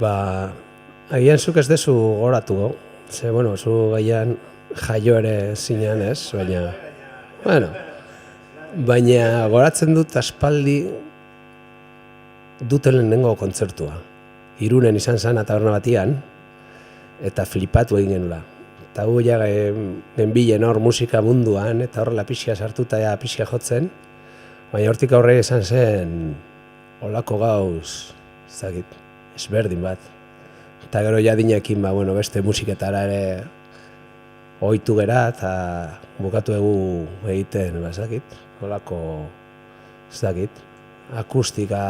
Ba, agian zuk ez dezu goratu, ze, bueno, zu gaian jaio ere zinean ez, baina goratzen dut aspaldi duten lehenengo kontzertua. Irunen izan zen taberna batian, eta flipatu egin genula. Eta gu ja genbilen hor musika munduan, eta horrela pixka sartuta ja pixka jotzen, baina hortik aurre izan zen olako gauz, ezberdin bat. Eta gero jadinekin beste musiketara ere ohitu gera, eta bukatu egu egiten, olako, akustika,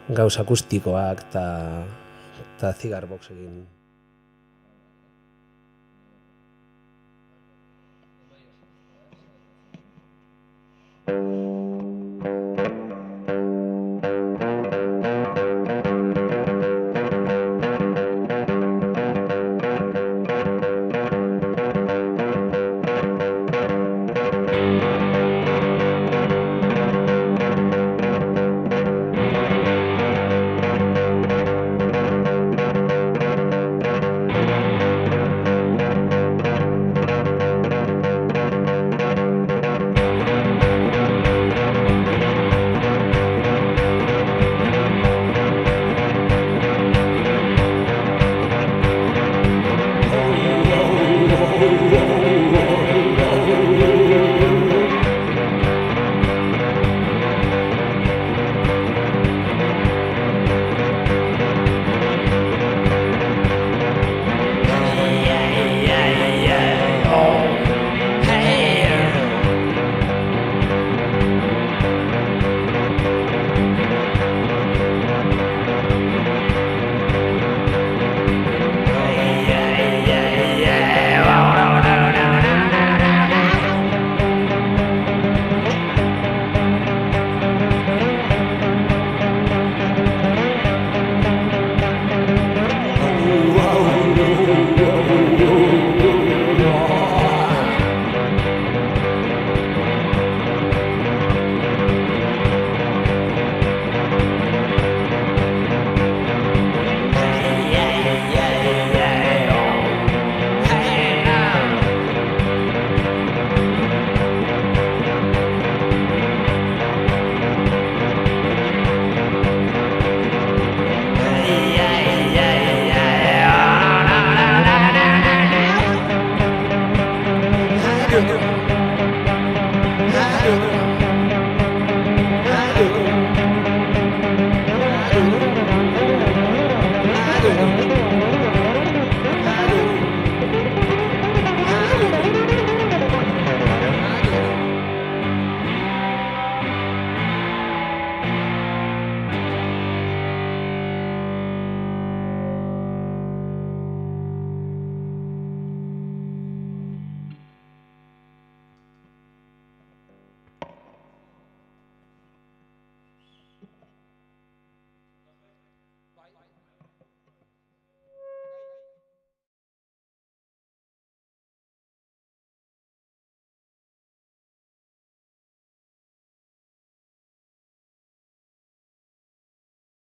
gauz akustikoak eta zigarbox egin.